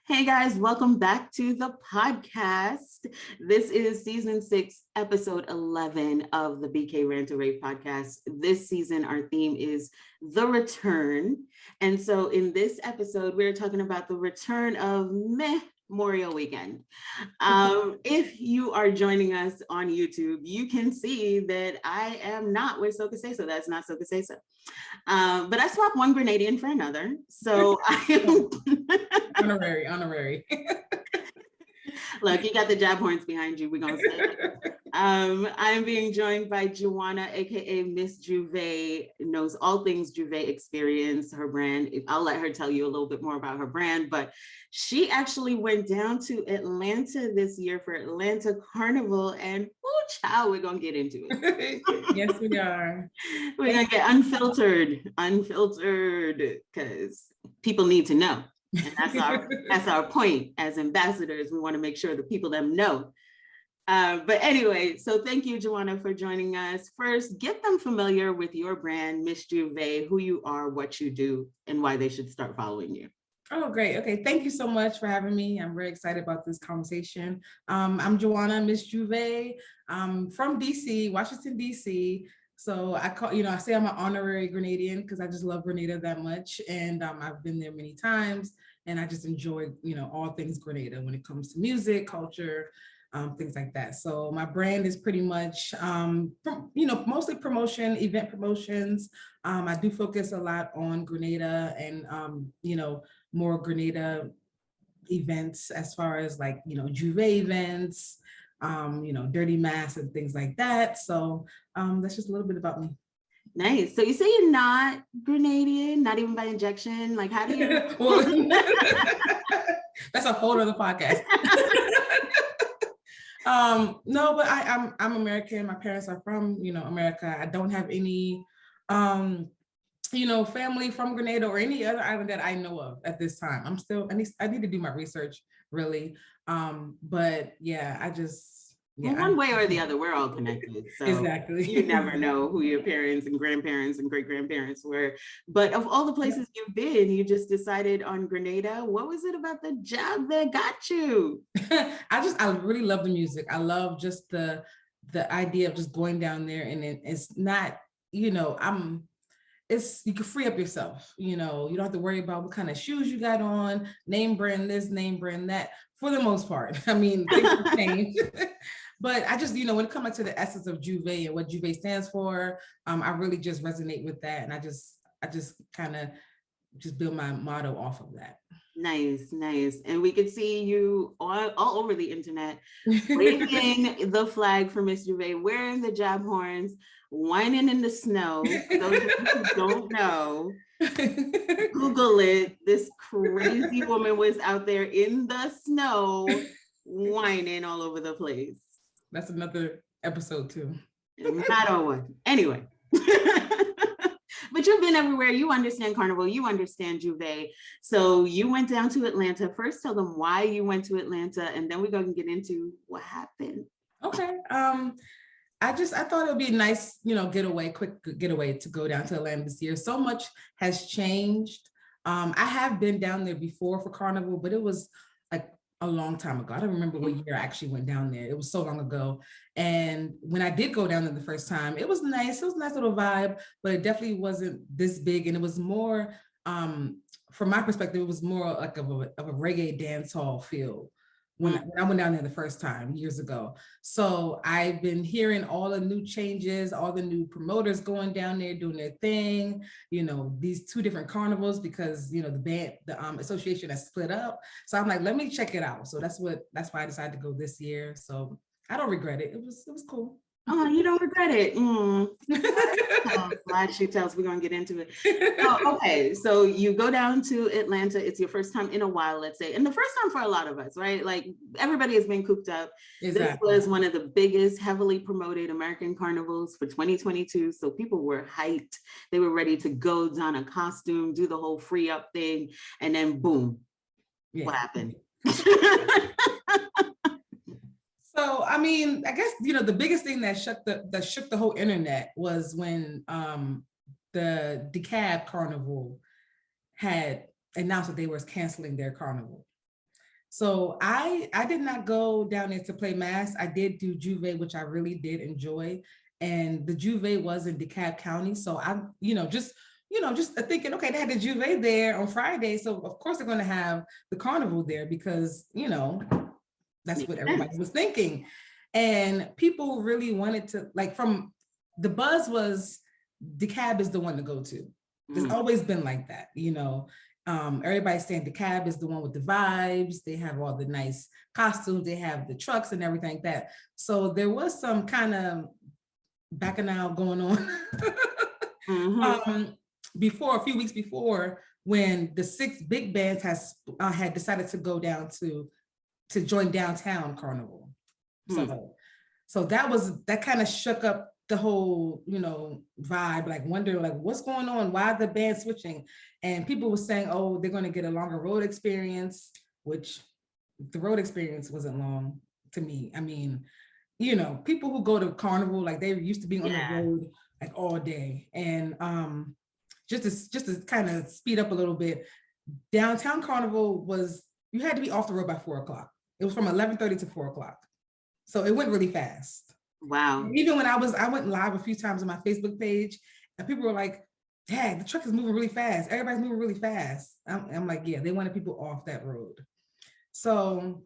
Hey guys, welcome back to the podcast. This is season 6, episode 11 of the BK Rant and Rave podcast. This season, our theme is the return. And so in this episode, we're talking about the return of Meh-morial weekend. If you are joining us on YouTube, you can see that I am not with SocaSaySo. That's not SocaSaySo. But I swapped one Grenadian for another. So I am honorary. Look, you got the jab horns behind you. We're gonna say it. I'm being joined by Joanna, aka Miss Jouvert, knows all things Jouvert experience, her brand. I'll let her tell you a little bit more about her brand, but she actually went down to Atlanta this year for Atlanta Carnival, and child, we're gonna get into it. Yes, we are. We're gonna get unfiltered, because people need to know. And that's our point as ambassadors. We want to make sure the people them know. But anyway, so thank you, Joanna, for joining us. First, get them familiar with your brand, Miss Jouvert, who you are, what you do, and why they should start following you. Oh, great. Okay, thank you so much for having me. I'm very excited about this conversation. I'm Joanna, Miss Jouvert. I'm from DC, Washington, DC. So I say I'm an honorary Grenadian because I just love Grenada that much. And I've been there many times and I just enjoy, all things Grenada when it comes to music, culture, things like that. So my brand is pretty much, mostly promotion, event promotions. I do focus a lot on Grenada and, more Grenada events as far as like, Jouvert events, dirty mass and things like that. So that's just a little bit about me. Nice. So you say you're not Grenadian, not even by injection. Like, how do you? That's a whole other podcast. No, but I'm American. My parents are from, America. I don't have any, family from Grenada or any other island that I know of at this time. I need to do my research really. But yeah, one way or the other, we're all connected. So exactly. You never know who your parents and grandparents and great-grandparents were. But of all the places you've been, you just decided on Grenada. What was it about the job that got you? I really love the music. I love just the idea of just going down there, and it's not, you can free up yourself. You don't have to worry about what kind of shoes you got on, name brand this, name brand that, for the most part. I mean, things have changed. But I just, when it comes to the essence of Jouvert and what Jouvert stands for, I really just resonate with that. And I just kind of just build my motto off of that. Nice. And we could see you all over the internet, waving the flag for Miss Jouvert, wearing the jab horns, whining in the snow. For those of you who don't know, Google it. This crazy woman was out there in the snow, whining all over the place. That's another episode too. Not all one. Anyway. But you've been everywhere. You understand Carnival. You understand Jouvert. So you went down to Atlanta. First, tell them why you went to Atlanta, and then we're going to get into what happened. Okay. I thought it would be a nice, quick getaway to go down to Atlanta this year. So much has changed. I have been down there before for Carnival, but it was like a long time ago. I don't remember what year I actually went down there. It was so long ago. And when I did go down there the first time, it was nice. It was a nice little vibe, but it definitely wasn't this big. And it was more, from my perspective, it was more like of a reggae dance hall feel when I went down there the first time years ago. So I've been hearing all the new changes, all the new promoters going down there doing their thing, these two different carnivals because, the band, the association has split up. So I'm like, let me check it out. So that's why I decided to go this year. So I don't regret it. It was cool. Oh, you don't regret it. Glad she tells we're gonna get into it. Oh, okay, so you go down to Atlanta. It's your first time in a while, let's say, and the first time for a lot of us, right? Like everybody has been cooped up. Exactly. This was one of the biggest, heavily promoted American carnivals for 2022. So people were hyped. They were ready to go don a costume, do the whole free up thing, and then boom, what happened? So, I mean, I guess, the biggest thing that shook the whole internet was when the DeKalb Carnival had announced that they were canceling their carnival. So I did not go down there to play mass. I did do Jouvert, which I really did enjoy. And the Jouvert was in DeKalb County. So I'm, just thinking, okay, they had the Jouvert there on Friday. So of course they're going to have the carnival there because, that's what everybody was thinking. And people really wanted to, like, from the buzz was DeKalb is the one to go to. It's always been like that, everybody's saying DeKalb is the one with the vibes. They have all the nice costumes. They have the trucks and everything like that. So there was some kind of bacchanal going on before, a few weeks before, when the 6 big bands had decided to go down to join Downtown Carnival. So that kind of shook up the whole, vibe, like wonder, like what's going on? Why are the band switching? And people were saying, oh, they're going to get a longer road experience, which the road experience wasn't long to me. I mean, people who go to Carnival, like they used to be on the road like all day. And just to kind of speed up a little bit, Downtown Carnival you had to be off the road by 4:00. It was from 11:30 to 4:00. So it went really fast. Wow. Even when I went live a few times on my Facebook page, and people were like, dang, the truck is moving really fast. Everybody's moving really fast. I'm like, yeah, they wanted people off that road. So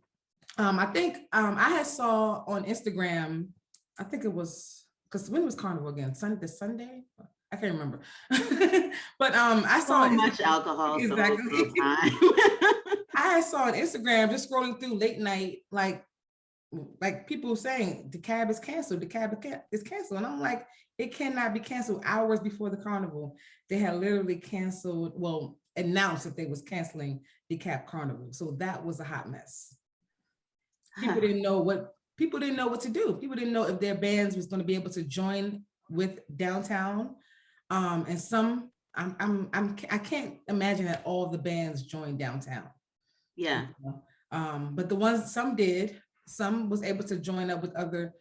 I think I had saw on Instagram, I think it was, because when was Carnival again? Sunday? I can't remember. But I saw so much alcohol. Exactly. So little time. I saw on Instagram, just scrolling through late night, like people saying the cab is canceled, the cab is canceled. And I'm like, it cannot be canceled. Hours before the carnival, they had literally canceled, announced that they was canceling the DeKalb Carnival. So that was a hot mess. People didn't know what to do. People didn't know if their bands was going to be able to join with Downtown. And some, I can't imagine that all the bands joined Downtown. Yeah. But some did. Some was able to join up with other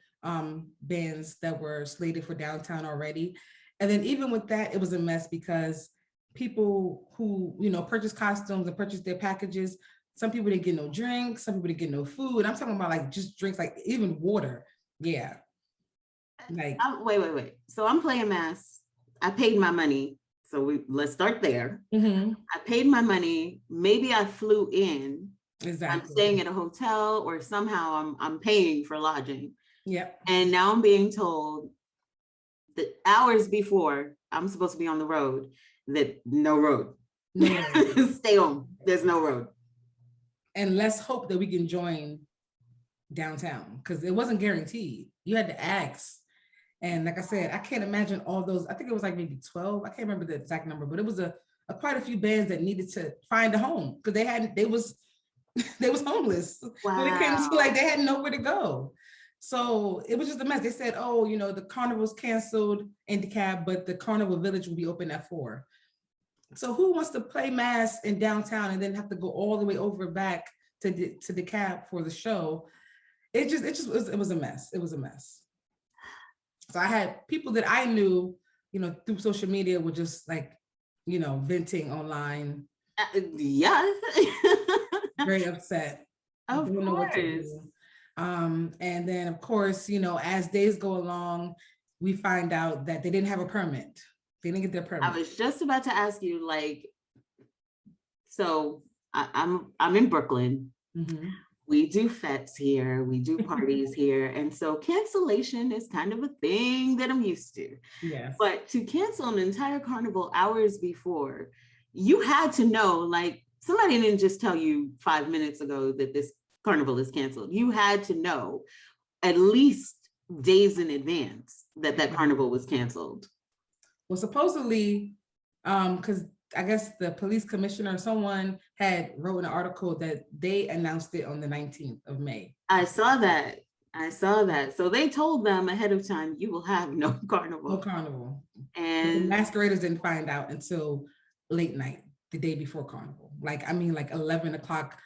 bands that were slated for Downtown already. And then even with that, it was a mess because people who, purchased costumes and purchased their packages, some people didn't get no drinks, some people didn't get no food. I'm talking about like just drinks, like even water. Yeah. Like wait. So I'm playing mass. I paid my money. So let's start there. I paid my money. Maybe I flew in. Exactly. I'm staying at a hotel or somehow I'm paying for lodging. Yep. And now I'm being told that hours before I'm supposed to be on the road, that no road. Stay home. There's no road. And let's hope that we can join Downtown, because it wasn't guaranteed. You had to ask. And like I said, I can't imagine all those. I think it was like maybe 12. I can't remember the exact number, but it was a quite a few bands that needed to find a home because they was homeless. Wow. When it came to like, they had nowhere to go. So it was just a mess. They said, oh, the carnival's canceled in DeKalb, but the Carnival Village will be open at 4. So who wants to play mass in Downtown and then have to go all the way over back to DeKalb for the show? It was a mess. It was a mess. So I had people that I knew, through social media were just like, venting online. Yeah. Very upset. Of course. And then of course, as days go along, we find out that they didn't have a permit. They didn't get their permit. I was just about to ask you, like, so I'm in Brooklyn. We do fetes here, we do parties here. And so cancellation is kind of a thing that I'm used to. Yes. But to cancel an entire carnival hours before, you had to know, like, somebody didn't just tell you 5 minutes ago that this carnival is canceled. You had to know at least days in advance that carnival was canceled. Well, supposedly, because I guess the police commissioner or someone had wrote an article that they announced it on the 19th of May. I saw that. So they told them ahead of time, you will have no carnival. No carnival. And the masqueraders didn't find out until late night, the day before carnival. Like 11 o'clock,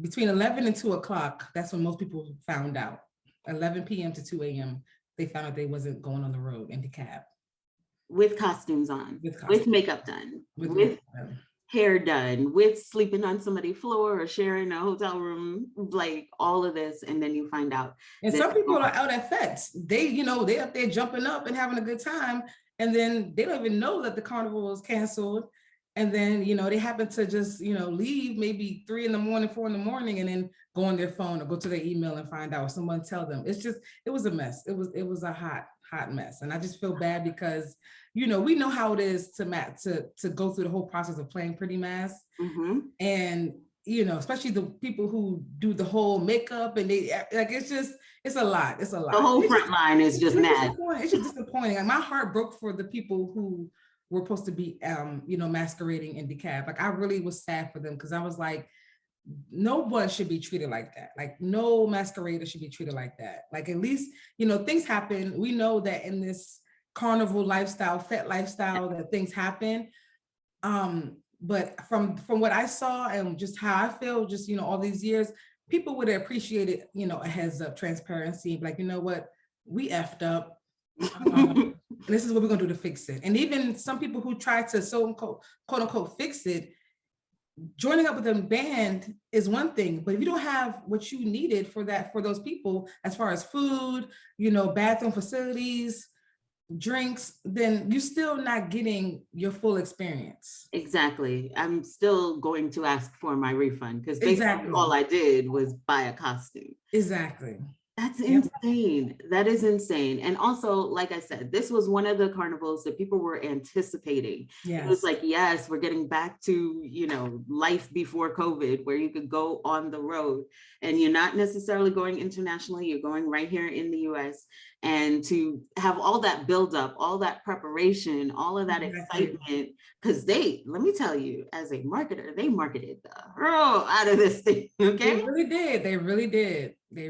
between 11 and 2 o'clock, that's when most people found out. 11 p.m. to 2 a.m. they found out they wasn't going on the road in DeKalb. With costumes on, with makeup done, with hair done, with sleeping on somebody's floor or sharing a hotel room, like all of this. And then you find out. And some people are out at fetes. They, they up there jumping up and having a good time. And then they don't even know that the carnival is canceled. And then, they happen to just, leave maybe 3 a.m, 4 a.m, and then go on their phone or go to their email and find out, or someone tell them. It was a mess. It was a hot mess. And I just feel bad because, we know how it is to go through the whole process of playing Pretty Mass. Mm-hmm. And, especially the people who do the whole makeup, and they like, it's a lot. It's a lot. The whole front line is just mad. It's just disappointing. Like, my heart broke for the people who were supposed to be, masquerading in DeKalb. Like, I really was sad for them, because I was like, no one should be treated like that. Like, no masquerader should be treated like that. Like, at least, things happen. We know that in this carnival lifestyle, fete lifestyle, that things happen. But from what I saw and just how I feel, just, all these years, people would have appreciated, a heads up, transparency, like, you know what, we effed up. This is what we're gonna do to fix it. And even some people who try to quote unquote fix it, joining up with a band is one thing, but if you don't have what you needed for those people, as far as food, bathroom facilities, drinks, then you're still not getting your full experience. Exactly. I'm still going to ask for my refund, because basically all I did was buy a costume. Exactly. That's insane. That is insane. And also, like I said, this was one of the carnivals that people were anticipating. Yes. It was like, yes, we're getting back to, life before COVID, where you could go on the road and you're not necessarily going internationally, you're going right here in the US. And to have all that buildup, all that preparation, all of that excitement, because let me tell you, as a marketer, they marketed the hell out of this thing. Okay. They really did. They really did. They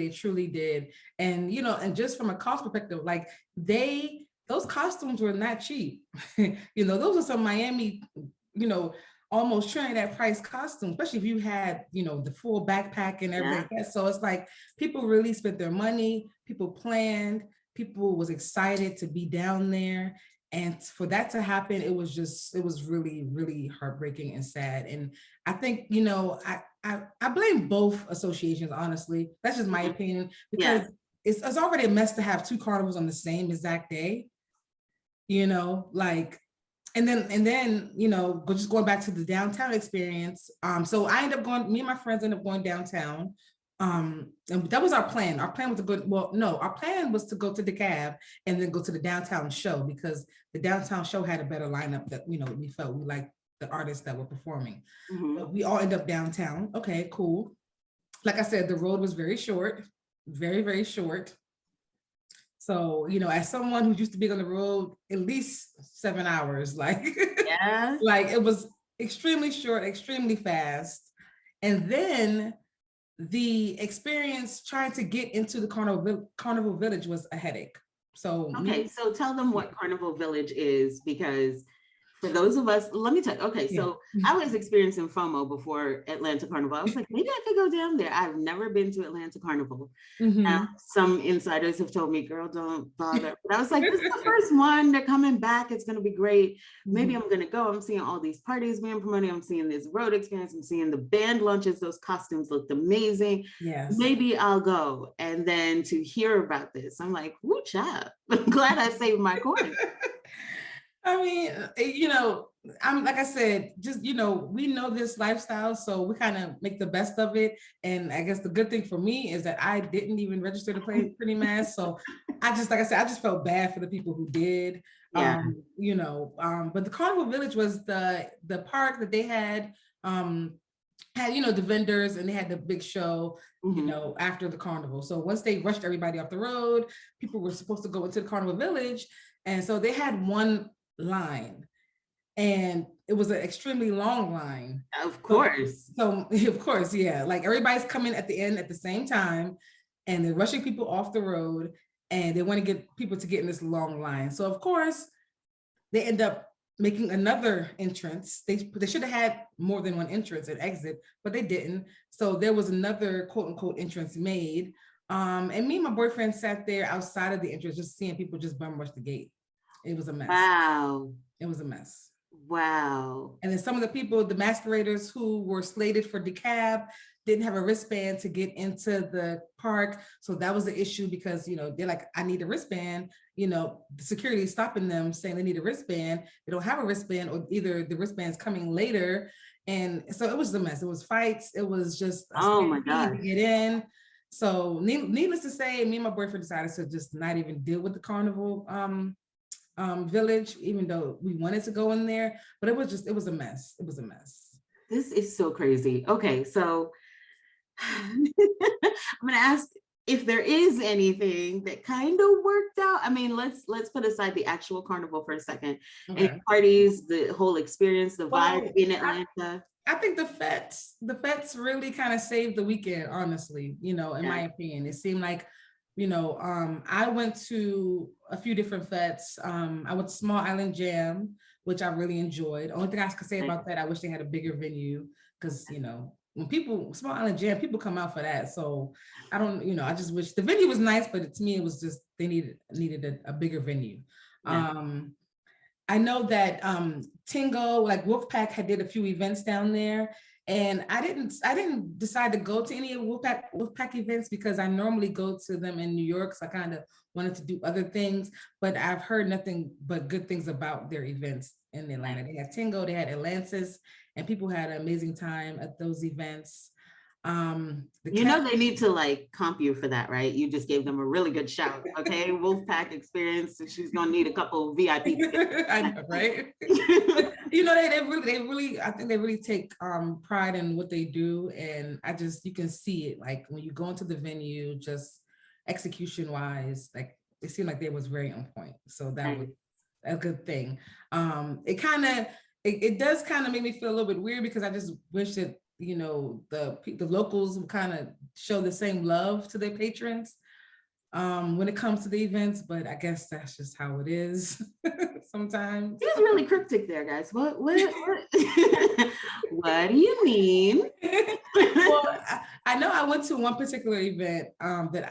truly did. And, and just from a cost perspective, like those costumes were not cheap. Those are some Miami, almost Trinidad price costumes, especially if you had, the full backpack and everything. Yeah. So it's like, people really spent their money, people planned, people was excited to be down there. And for that to happen, it was really, really heartbreaking and sad. And I think, I blame both associations, honestly. That's just my opinion, because it's already a mess to have 2 carnivals on the same exact day, like, and then, just going back to the downtown experience. So me and my friends ended up going downtown. And that was our plan. Our plan was our plan was to go to DeKalb and then go to the downtown show, because the downtown show had a better lineup that, we felt we liked the artists that were performing. Mm-hmm. But we all end up downtown. Okay, cool. Like I said, the road was very short, very, very short. So, as someone who used to be on the road at least 7 hours, like, yeah, like it was extremely short, extremely fast. And then the experience trying to get into the Carnival Village was a headache. So so tell them what Carnival Village is, because for those of us, let me tell you, okay, so I was experiencing FOMO before Atlanta Carnival. I was like, maybe I could go down there. I've never been to Atlanta Carnival. Mm-hmm. Some insiders have told me, girl, don't bother. But I was like, this is the first one. They're coming back. It's going to be great. Maybe I'm going to go. I'm seeing all these parties being promoted. I'm seeing this road experience. I'm seeing the band launches. Those costumes looked amazing. Yes. Maybe I'll go. And then to hear about this, I'm like, whoo, child. I'm glad I saved my coin. I mean, I'm like I said, just, we know this lifestyle, so we kind of make the best of it. And I guess the good thing for me is that I didn't even register to play Pretty Mass. So I just felt bad for the people who did. Yeah. But the Carnival Village was the park that they had the vendors, and they had the big show, after the carnival. So once they rushed everybody off the road, people were supposed to go into the Carnival Village. And so they had one line, and it was an extremely long line. Of course. So of course, yeah, like everybody's coming at the end at the same time, and they're rushing people off the road, and they want to get people to get in this long line. So of course, they end up making another entrance. They should have had more than one entrance and exit, but they didn't. So there was another quote unquote entrance made. And me and my boyfriend sat there outside of the entrance, just seeing people just bum rush the gate. It was a mess. Wow. It was a mess. Wow. And then some of the people, the masqueraders who were slated for decab, didn't have a wristband to get into the park. So that was the issue because, you know, they're like, I need a wristband. You know, the security is stopping them saying they need a wristband. They don't have a wristband, or either the wristband's coming later. And so it was a mess. It was fights. It was just a Oh my stampede to gosh. get in. So needless to say, me and my boyfriend decided to just not even deal with the carnival village, even though we wanted to go in there, but it was a mess. It was a mess. This is so crazy. Okay, so I'm gonna ask if there is anything that kind of worked out. I mean, let's put aside the actual carnival for a second. Okay. Any parties, the whole experience, the vibe in Atlanta. I think the fets really kind of saved the weekend, honestly, you know, in my opinion. It seemed like, you know, I went to a few different fets. I went to Small Island Jam, which I really enjoyed. Only thing I could say about that, I wish they had a bigger venue, because, you know, when Small Island Jam, people come out for that. So I don't, you know, I just wish the venue was nice, but to me, it was just, they needed a bigger venue. I know that Tingo, like Wolfpack, had did a few events down there, and I didn't decide to go to any of Wolfpack events because I normally go to them in New York. So I kind of wanted to do other things, but I've heard nothing but good things about their events in Atlanta. They had Tingo, they had Atlantis, and people had an amazing time at those events. You know, they need to like comp you for that, right? You just gave them a really good shout. Okay, Wolfpack experience. She's gonna need a couple of VIP. I know, right? You know, they really, I think they really take pride in what they do, and you can see it, like when you go into the venue, just execution wise, like it seemed like they was very on point. So that was a good thing. It does kind of make me feel a little bit weird because I just wish that, you know, the locals would kind of show the same love to their patrons when it comes to the events, but I guess that's just how it is sometimes. It's really cryptic there, guys. What what do you mean? Well, I know I went to one particular event that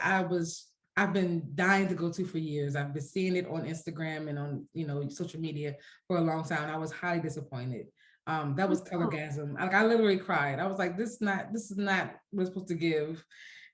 I've been dying to go to for years. I've been seeing it on Instagram and on, you know, social media for a long time. I was highly disappointed. That was Colorgasm. Like I literally cried. I was like, this is not what we're supposed to give.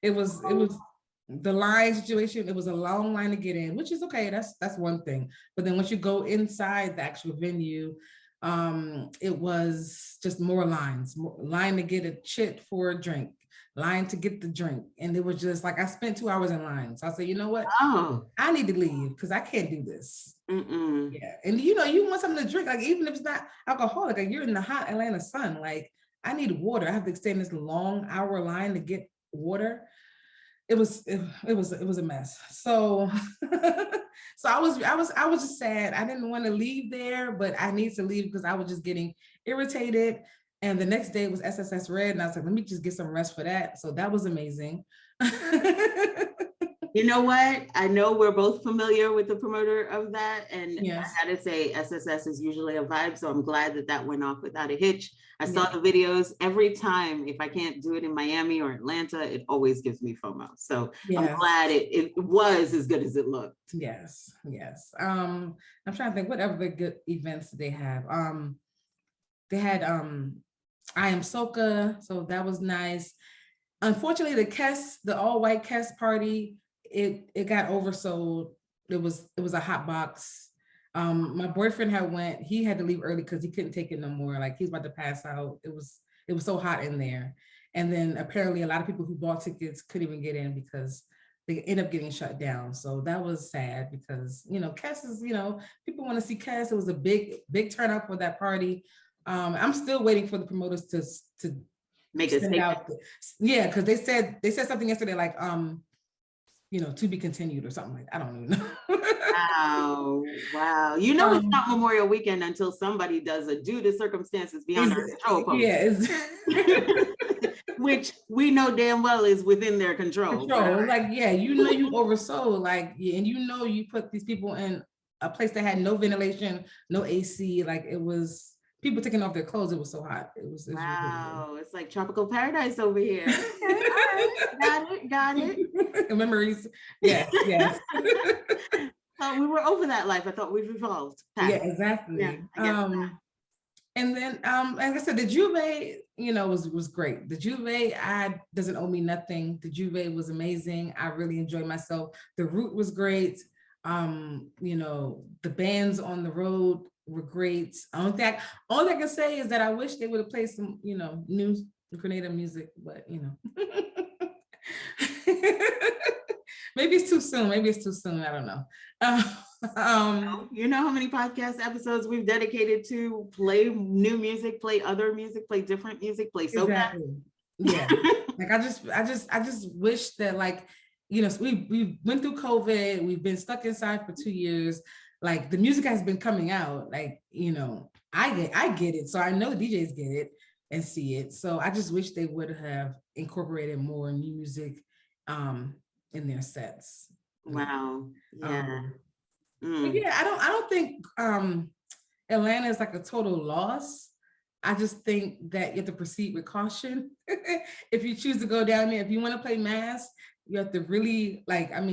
It was the line situation. It was a long line to get in, which is okay. That's one thing. But then once you go inside the actual venue, it was just more lines, line to get a chit for a drink, line to get the drink. And it was just like, I spent 2 hours in line. So I said, you know what? I need to leave because I can't do this. Yeah. And you know, you want something to drink, like even if it's not alcoholic, like you're in the hot Atlanta sun, like I need water. I have to stand this long hour line to get water. It was a mess. So so I was just sad. I didn't want to leave there, but I need to leave because I was just getting irritated. And the next day was SSS Red, and I was like, let me just get some rest for that. So that was amazing. You know what? I know we're both familiar with the promoter of that. And yes. I gotta say, SSS is usually a vibe. So I'm glad that went off without a hitch. I saw the videos every time. If I can't do it in Miami or Atlanta, it always gives me FOMO. So I'm glad it was as good as it looked. Yes, yes. I'm trying to think what other good events they have. They had I Am Soca, so that was nice. Unfortunately, the all-white Kess party, it got oversold. It was a hot box. My boyfriend went, he had to leave early because he couldn't take it no more. Like he's about to pass out. It was so hot in there. And then apparently a lot of people who bought tickets couldn't even get in because they end up getting shut down. So that was sad because, you know, Kess is, you know, people want to see Kess. It was a big turnout for that party. I'm still waiting for the promoters to make it out. Yeah, because they said something yesterday like you know, to be continued or something like that. I don't even know. Wow. You know, it's not Memorial Weekend until somebody does a due to circumstances beyond our control post. Yeah. Which we know damn well is within their control. Right? Like, yeah, you know, you oversold, like, yeah, and you know, you put these people in a place that had no ventilation, no AC, like it was people taking off their clothes. It was so hot. It was wow. Really it's like tropical paradise over here. Okay, all right. Got it. Memories. Yes. So we were over that life. I thought we've evolved. Yeah, exactly. Yeah, And then, like I said, the Jouvert, was great. The Jouvert, doesn't owe me nothing. The Jouvert was amazing. I really enjoyed myself. The route was great. The bands on the road were great. All I can say is that I wish they would have played some, new Grenadian music, but maybe it's too soon. I don't know. You know how many podcast episodes we've dedicated to play new music, play other music, play different music, play soca. Exactly. Yeah. Like I just wish that, like, we went through COVID, we've been stuck inside for 2 years. Like the music has been coming out. Like, I get it. So I know the DJs get it and see it. So I just wish they would have incorporated more new music in their sets. Wow. Yeah. But yeah, I don't think Atlanta is like a total loss. I just think that you have to proceed with caution. If you choose to go down there, if you want to play mass, you have to really, I don't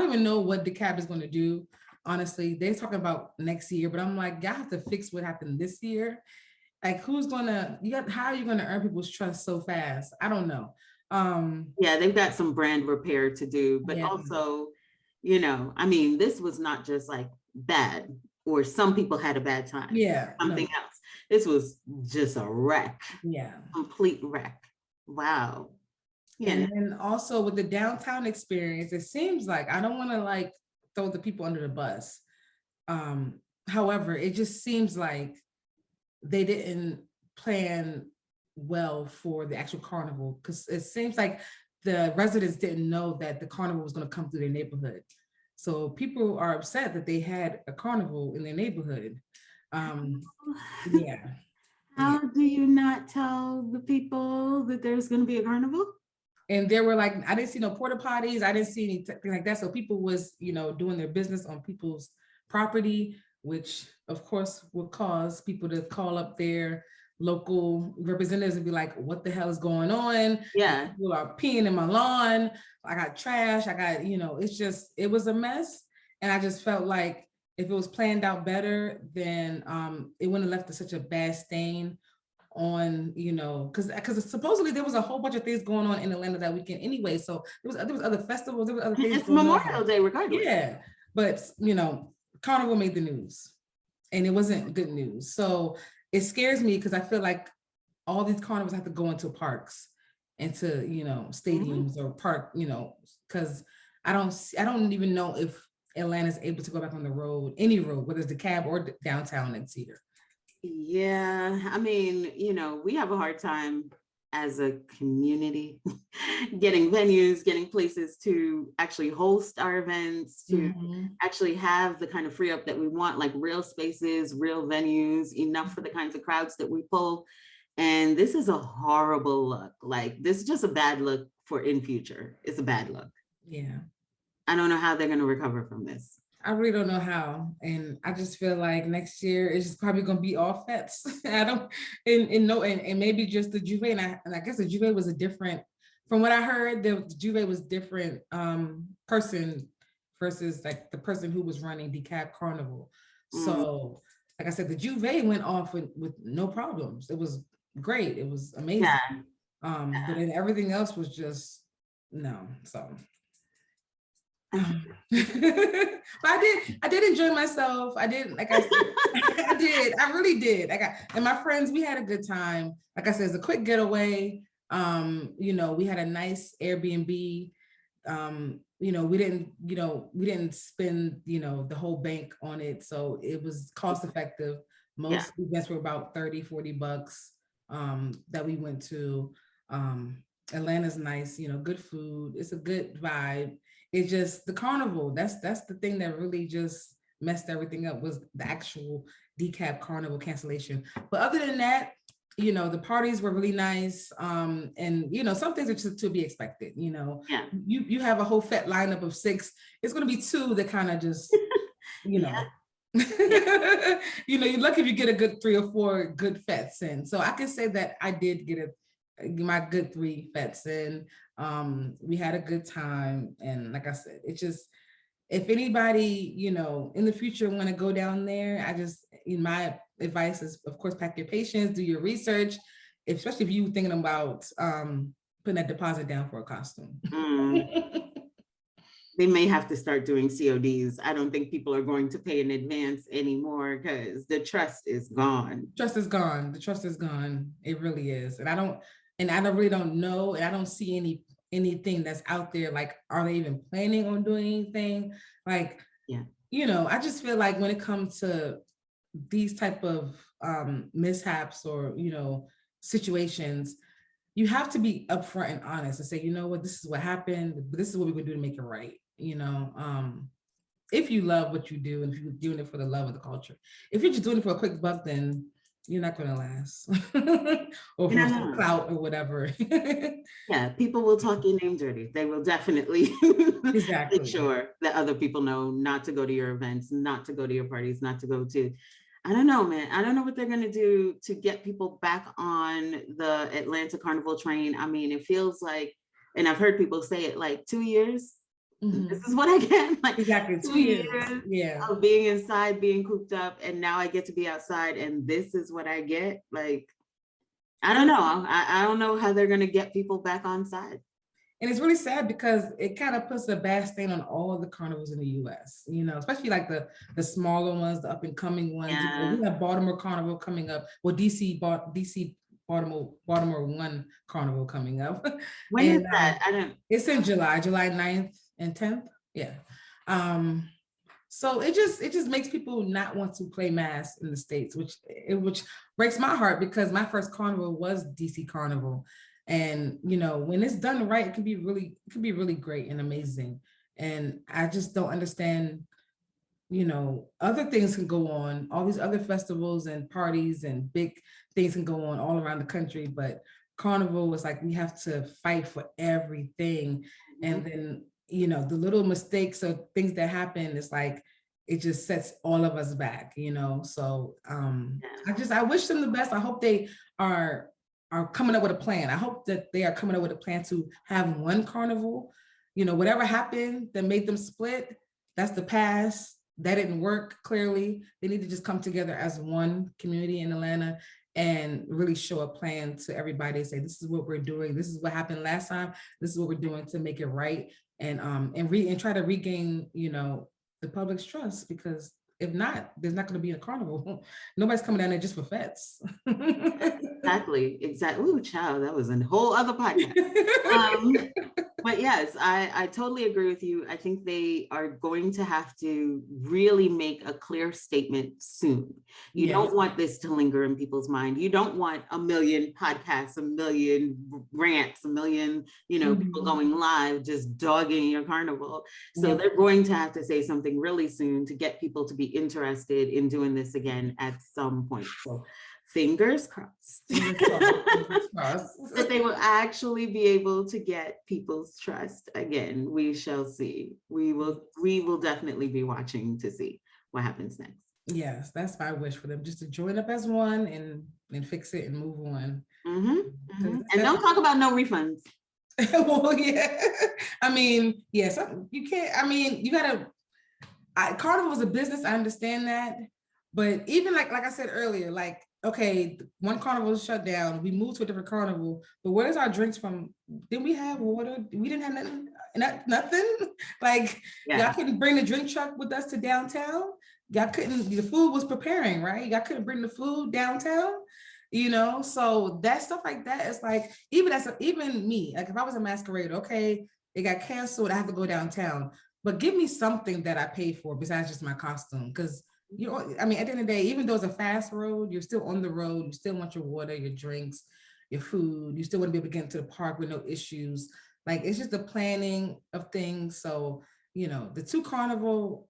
even know what the cab is going to do. Honestly, they're talking about next year, but I'm like, y'all have to fix what happened this year. Like, how are you going to earn people's trust so fast? I don't know. Yeah, they've got some brand repair to do, but also, this was not just like bad, or some people had a bad time. Yeah. Something else. This was just a wreck. Yeah. Complete wreck. Wow. Yeah. And then also with the downtown experience, it seems like, I don't want to throw the people under the bus. However, it just seems like they didn't plan well for the actual carnival, because it seems like the residents didn't know that the carnival was going to come through their neighborhood. So people are upset that they had a carnival in their neighborhood. Yeah. How do you not tell the people that there's going to be a carnival? And there were I didn't see no porta potties. I didn't see anything like that. So people was, doing their business on people's property, which of course would cause people to call up their local representatives and be like, what the hell is going on? Yeah. People are peeing in my lawn. I got trash. I got, it was a mess. And I just felt like if it was planned out better, then it wouldn't have left such a bad stain on, because supposedly there was a whole bunch of things going on in Atlanta that weekend anyway. So there was other festivals, there was other things. It's Memorial Day regardless. Yeah, but Carnival made the news, and it wasn't good news. So it scares me because I feel like all these carnivals have to go into parks, into stadiums or park, because I don't even know if Atlanta's able to go back on the road, any road, whether it's the cab or downtown next year. Yeah, we have a hard time as a community getting venues, getting places to actually host our events, to actually have the kind of free up that we want, like real spaces, real venues, enough for the kinds of crowds that we pull. And this is a horrible look. Like, this is just a bad look for in future. It's a bad look. Yeah. I don't know how they're going to recover from this. I really don't know how. And I just feel like next year it's just probably going to be all fets. And maybe just the Jouvert. And I guess the Jouvert was a different, from what I heard, the Jouvert was different person versus like the person who was running DeKalb Carnival. So like I said, the Jouvert went off with no problems. It was great. It was amazing. Yeah. But then everything else was just no. So but I did enjoy myself. I did, like I said, I really did. And my friends, we had a good time. Like I said, it's a quick getaway. We had a nice Airbnb. We didn't spend, the whole bank on it. So it was cost effective. Most events were about $30-$40 that we went to. Atlanta's nice, good food. It's a good vibe. It's just the carnival. That's the thing that really just messed everything up, was the actual DeKalb Carnival cancellation. But other than that, the parties were really nice. And some things are to be expected. You have a whole fat lineup of 6. It's going to be 2 that kind of just, you're lucky if you get a good 3 or 4 good fets in. So I can say that I did get my good 3 fets in. We had a good time, and like I said, it's just, if anybody in the future want to go down there, in my advice is, of course, pack your patience, do your research, especially if you're thinking about putting that deposit down for a costume. They may have to start doing CODs. I don't think people are going to pay in advance anymore because the trust is gone. Trust is gone. The trust is gone. It really is. And I really don't know. And I don't see anything that's out there. Like, are they even planning on doing anything? Like, yeah, I just feel like when it comes to these type of mishaps or, situations, you have to be upfront and honest and say, you know what, this is what happened, but this is what we're gonna do to make it right. If you love what you do and if you're doing it for the love of the culture. If you're just doing it for a quick buck, then you're not gonna last. Or for some clout or whatever. Yeah, people will talk your name dirty. They will definitely exactly make sure that other people know not to go to your events, not to go to your parties, not to go to, I don't know, man. I don't know what they're going to do to get people back on the Atlanta Carnival train. I mean, it feels like, and I've heard people say it, like 2 years. This is what I get. Like exactly 2 years. Yeah. Of being inside, being cooped up, and now I get to be outside, and this is what I get. Like, I don't know. I don't know how they're going to get people back on side. And it's really sad because it kind of puts a bad stain on all of the carnivals in the US, especially like the smaller ones, the up and coming ones. Yeah. We have Baltimore Carnival coming up. Well, DC Baltimore 1 Carnival coming up. When is that? I don't. It's in July 9th and 10th. Yeah. So it just makes people not want to play mass in the States, which breaks my heart because my first carnival was DC Carnival. And when it's done right, it can be really great and amazing. And I just don't understand, other things can go on, all these other festivals and parties and big things can go on all around the country, but Carnival was like, we have to fight for everything. And then, the little mistakes or things that happen, it's like, it just sets all of us back, So I wish them the best. I hope they are coming up with a plan. I hope that they are coming up with a plan to have one carnival. Whatever happened that made them split, that's the past. That didn't work, clearly. They need to just come together as one community in Atlanta and really show a plan to everybody and say, this is what we're doing. This is what happened last time. This is what we're doing to make it right. And try to regain, the public's trust, because if not, there's not going to be a carnival. Nobody's coming down there just for fets. Exactly. Ooh, child, that was a whole other podcast. But yes, I totally agree with you. I think they are going to have to really make a clear statement soon. You don't want this to linger in people's mind. You don't want a million podcasts, a million rants, a million, people going live, just dogging your carnival. So they're going to have to say something really soon to get people to be interested in doing this again at some point. So fingers crossed that they will actually be able to get people's trust again. We shall see. We will definitely be watching to see what happens next. Yes, that's my wish for them, just to join up as one and fix it and move on. And don't talk about no refunds. Well, yeah. I mean, yes, you can't. I mean, you gotta. Carnival is a business. I understand that, but even like I said earlier, like, okay, one carnival is shut down. We moved to a different carnival, but where's our drinks from? Didn't we have water? We didn't have nothing. Nothing. Like, y'all couldn't bring the drink truck with us to downtown. Y'all couldn't. The food was preparing, right? Y'all couldn't bring the food downtown. So that stuff like that is like, even me, like if I was a masquerader, okay, it got canceled, I have to go downtown, but give me something that I paid for besides just my costume. Because at the end of the day, even though it's a fast road, you're still on the road, you still want your water, your drinks, your food, you still want to be able to get into the park with no issues. Like, it's just the planning of things. So, the 2 carnival,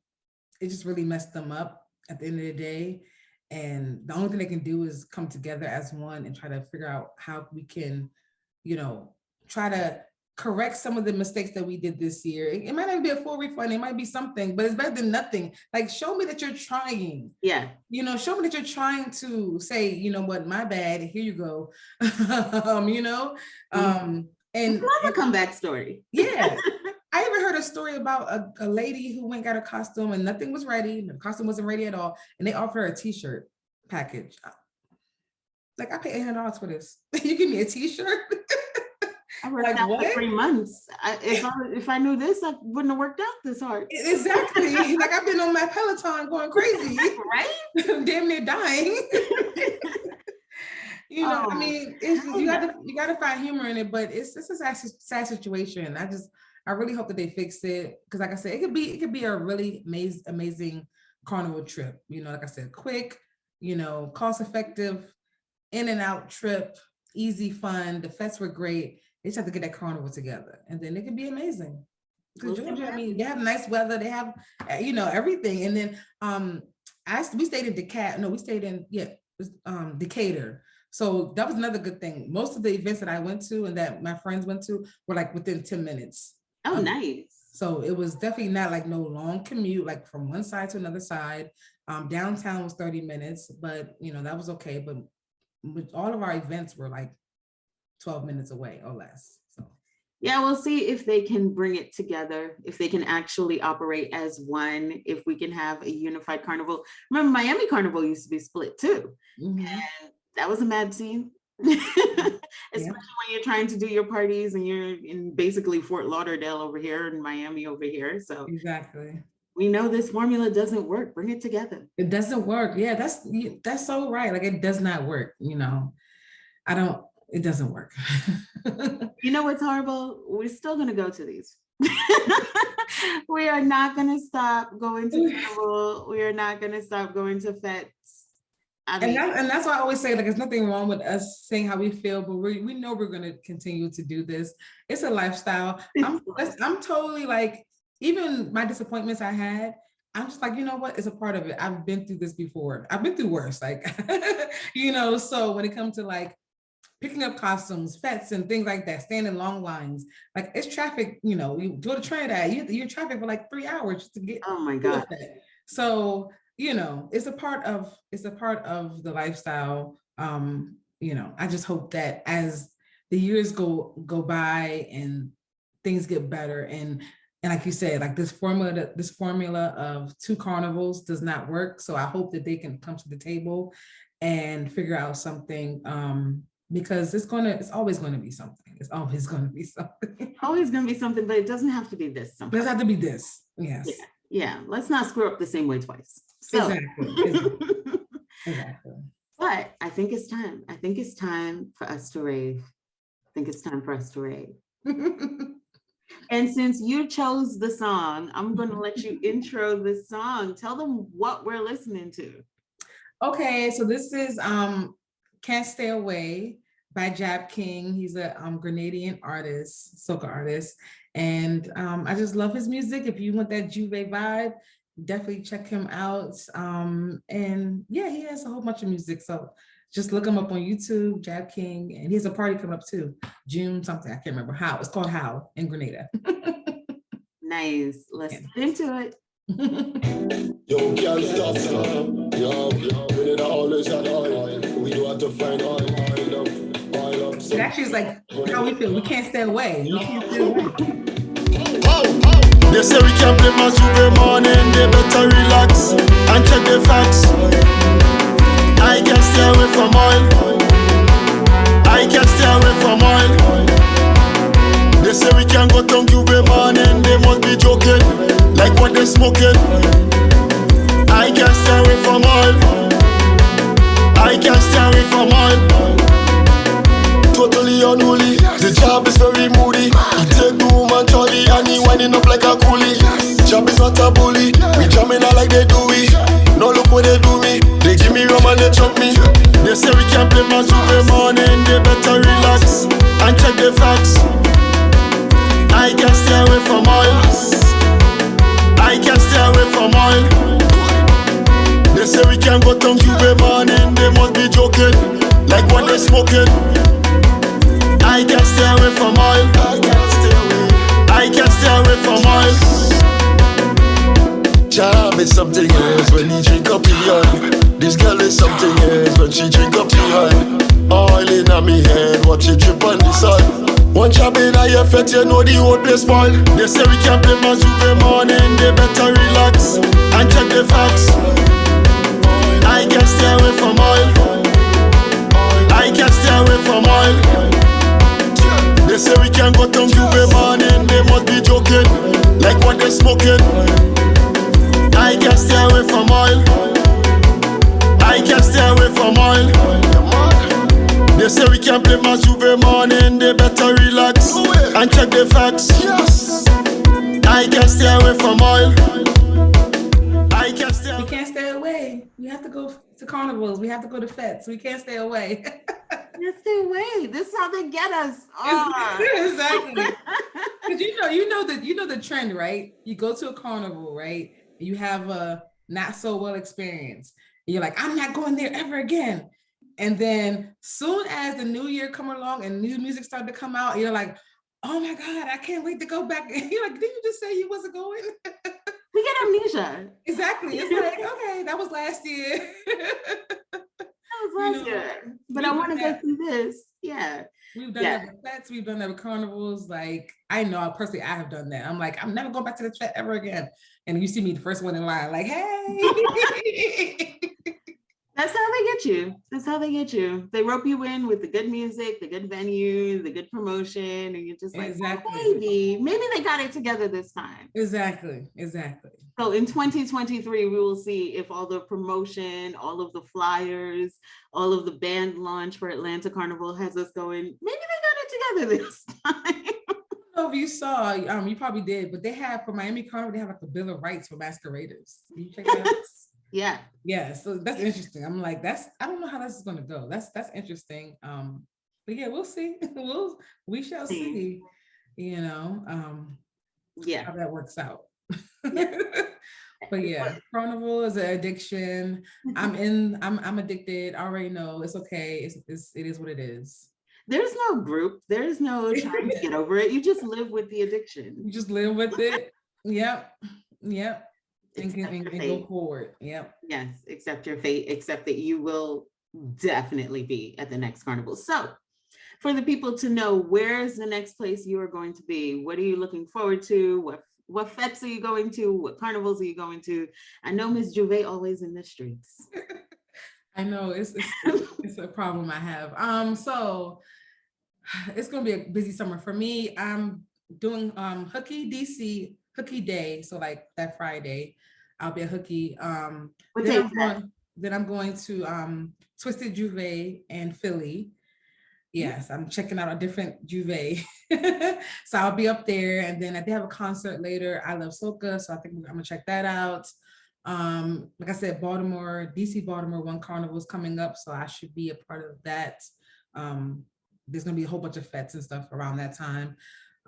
it just really messed them up at the end of the day. And the only thing they can do is come together as one and try to figure out how we can, try to correct some of the mistakes that we did this year. It might not be a full refund, it might be something, but it's better than nothing. Like, show me that you're trying. Yeah. Show me that you're trying to say, you know what, my bad, here you go. And love a comeback story. Yeah. I even heard a story about a lady who went got a costume and nothing was ready. The costume wasn't ready at all. And they offered her a t-shirt. package. Like, I pay $800 for this. You give me a t-shirt? I worked out for 3 months. If I knew this, I wouldn't have worked out this hard. Exactly. Like, I've been on my Peloton going crazy. Right? Damn near dying. I mean, you gotta find humor in it, but it's a sad situation. I really hope that they fix it, because like I said, it could be a really amazing carnival trip. Like I said, quick, cost effective, in and out trip, easy fun. The fests were great. They just have to get that carnival together, and then it could be amazing. Because Georgia, I mean, they have nice weather, they have everything. And then we stayed in Decatur. So that was another good thing. Most of the events that I went to and that my friends went to were like within 10 minutes. Oh, nice. So it was definitely not like no long commute, like from one side to another side. Downtown was 30 minutes, but that was okay. But all of our events were like 12 minutes away or less. So yeah, we'll see if they can bring it together, if they can actually operate as one, if we can have a unified carnival. Remember, Miami Carnival used to be split too. Mm-hmm. And that was a mad scene. Especially when you're trying to do your parties and you're in basically Fort Lauderdale over here and Miami over here. So exactly. We know this formula doesn't work. Bring it together. It doesn't work. Yeah, that's so right. Like, it does not work. It doesn't work. You know what's horrible? We're still going to go to these. We are not going to stop going to carnival. We are not going to stop going to fetes. And that's why I always say, like, there's nothing wrong with us saying how we feel, but we know we're going to continue to do this. It's a lifestyle. I'm totally like, even my disappointments I had, I'm just like, you know what? It's a part of it. I've been through this before. I've been through worse. Like, so when it comes to like picking up costumes, fetes and things like that, standing in long lines, like, it's traffic, you go to Trinidad, you're in traffic for like 3 hours just to get. Oh my God. So, it's a part of the lifestyle. I just hope that as the years go by and things get better, and like you said, like this formula of 2 carnivals does not work. So I hope that they can come to the table and figure out something, because it's always going to be something. It's always going to be something. Always going to be something, but it doesn't have to be this. It doesn't have to be this. Yes. Yeah. Let's not screw up the same way twice. So. Exactly. But I think it's time. I think it's time for us to rave. And since you chose the song, I'm going to let you intro the song. Tell them what we're listening to. Okay, so this is Can't Stay Away by Jab King. He's a Grenadian artist, soca artist. And I just love his music. If you want that Jouvert vibe, definitely check him out. And yeah, he has a whole bunch of music. So just look him up on YouTube, Jab King. And he has a party coming up too, June something. I can't remember how. It's called How in Grenada. Nice. Let's get into it. Yo, can't stop, yo, when it always had oil, we do have to find oil up. It actually is like how we feel. We can't stay away. We can't stay away. They say we can't play my Jouvert morning, they better relax and check the facts. I can stay away from oil. I can stay away from oil. They say we can't go down Jouvert morning, they must be joking, like what they smoking. I can stay away from oil. I can stay away from oil. Totally unholy, the job is very moody. He take the woman Charlie and he winding up like a coolie. Job is not a bully, we jamming out like they do we. No look what they do me, they give me rum and they choke me. They say we can't play my Jouvert morning, they better relax and check the facts. I can stay away from oil. I can stay away from oil. They say we can't go down Jouvert morning, they must be joking, like what they smoking. I can stay away from oil. I can stay away from oil. Job is something else when he drink up the This girl is something else when she drink up the oil in on me head, watch it drip on the sun. One job in a your fete, you know the whole place spoil. They say we can't play my Jouvert morning, they better relax and check the facts. I can stay away from oil. I can stay away from oil. They say we can go to Jouvert morning, they must be joking, like what they smoking. I can stay away from oil. I can stay away from oil. They say we can play my Jouvert morning, they better relax and check the facts. I can stay away from oil. I can stay away. We can't stay away. We have to go to carnivals. We have to go to fetes. We can't stay away. Let's stay away. This is how they get us. Exactly. Because you know the trend, right? You go to a carnival, right? You have a not so well experience. You're like, I'm not going there ever again. And then soon as the new year come along and new music started to come out, you're like, oh my God, I can't wait to go back. And you're like, didn't you just say you wasn't going? We get amnesia. Exactly. It's like, okay, that was last year. That was last year. But I want to go through this. Yeah. We've done that with fetes, we've done that with carnivals. Like, I know personally I have done that. I'm like, I'm never going back to the fet ever again. And you see me the first one in line, like, hey. That's how they get you. That's how they get you. They rope you in with the good music, the good venue, the good promotion, and you're just like, exactly. Oh, maybe they got it together this time. Exactly. So in 2023, we will see if all the promotion, all of the flyers, all of the band launch for Atlanta Carnival has us going, maybe they got it together this time. I don't know if you saw, you probably did, but they have, for Miami Carnival, they have like a bill of rights for masqueraders. Can you check that out? Yeah, so that's interesting. I'm like, I don't know how this is going to go. That's interesting. But yeah, we'll see. We shall see. How that works out. But yeah, carnival is an addiction. I'm addicted. I already know it's okay. It is what it is. There's no group. There's no trying to get over it. You just live with the addiction. You just live with it. Yep. And go forward. Yep. Yes, accept your fate, accept that you will definitely be at the next carnival. So for the people to know, where's the next place you are going to be? What are you looking forward to? What fetes are you going to? What carnivals are you going to? I know Miss Jouvert always in the streets. I know it's a problem I have. So it's gonna be a busy summer for me. I'm doing Hooky DC Hooky Day, so like that Friday, I'll be a Hooky. Then I'm going to Twisted Jouvert and Philly. Yes, I'm checking out a different Jouvert. So I'll be up there, and then they have a concert later. I love soca, so I think I'm gonna check that out. Like I said, DC Baltimore One Carnival is coming up, so I should be a part of that. There's gonna be a whole bunch of fetes and stuff around that time.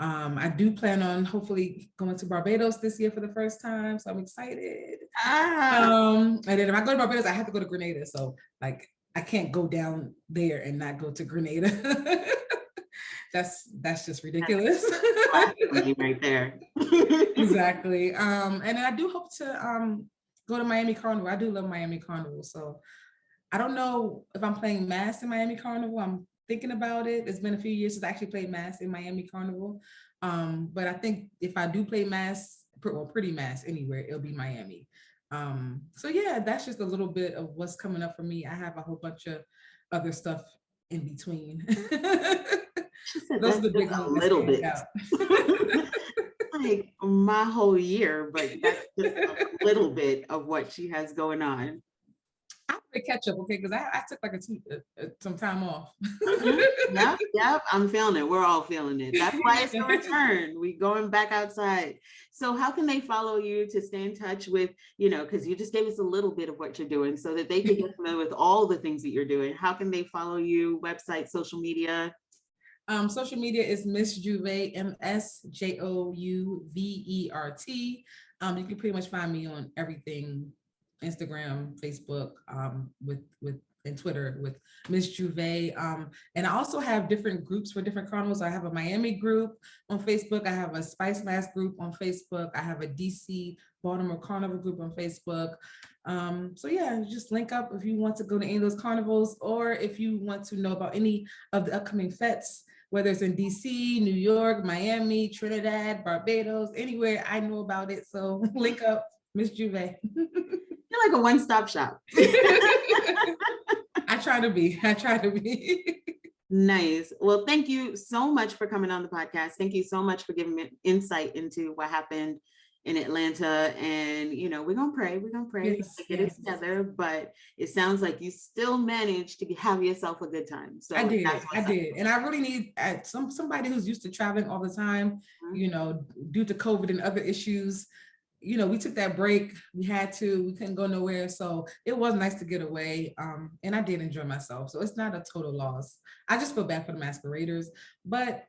I do plan on hopefully going to Barbados this year for the first time, so I'm excited. And then if I go to Barbados, I have to go to Grenada, so like I can't go down there and not go to Grenada. That's just ridiculous. That's right there. Exactly. And then I do hope to go to Miami Carnival. I do love Miami Carnival, so I don't know if I'm playing mass in Miami Carnival. I'm thinking about it. It's been a few years since I actually played mass in Miami Carnival. But I think if I do play mass, or pretty mass anywhere, it'll be Miami. So yeah, that's just a little bit of what's coming up for me. I have a whole bunch of other stuff in between. Those are the big ones. A little bit. Like my whole year, but that's just a little bit of what she has going on. I have to catch up, okay? Because I took like some time off. Yep, I'm feeling it. We're all feeling it. That's why it's a return. We going back outside. So how can they follow you to stay in touch with, because you just gave us a little bit of what you're doing so that they can get familiar with all the things that you're doing. How can they follow you? Website, social media? Social media is Miss Jouvert, MSJOUVERT. You can pretty much find me on everything. Instagram, Facebook, and Twitter with Miss Jouvert. And I also have different groups for different carnivals. I have a Miami group on Facebook. I have a Spice Mask group on Facebook. I have a DC Baltimore Carnival group on Facebook. So yeah, just link up if you want to go to any of those carnivals, or if you want to know about any of the upcoming fetes, whether it's in DC, New York, Miami, Trinidad, Barbados, anywhere, I know about it. So link up, Miss Jouvert. You're like a one-stop shop. I try to be. Nice. Well, thank you so much for coming on the podcast. Thank you so much for giving me insight into what happened in Atlanta. And, you know, we're going to pray. Yes, to get it together. But it sounds like you still managed to have yourself a good time. So I did. And I really need somebody who's used to traveling all the time, Mhm. you know, due to COVID and other issues. You know, we took that break. We couldn't go nowhere. So it was nice to get away. And I did enjoy myself. So it's not a total loss. I just feel bad for the masqueraders, but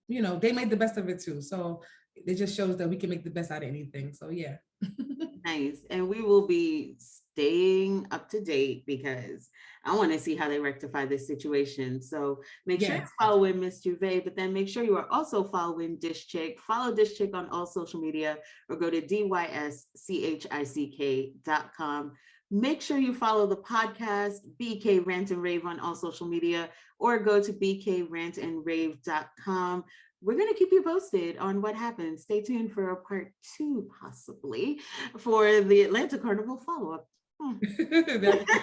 you know, they made the best of it too. So it just shows that we can make the best out of anything. So yeah. Nice. And we will be staying up to date because I want to see how they rectify this situation. So make sure you're following Miss Jouvert, but then make sure you are also following DysChick. Follow DysChick on all social media or go to DysChick.com. Make sure you follow the podcast, BK Rant and Rave on all social media, or go to bkrantandrave.com. We're going to keep you posted on what happens. Stay tuned for a part 2, possibly, for the Atlanta Carnival follow-up.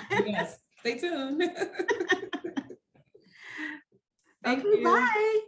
Yes, stay tuned. Thank you. Bye.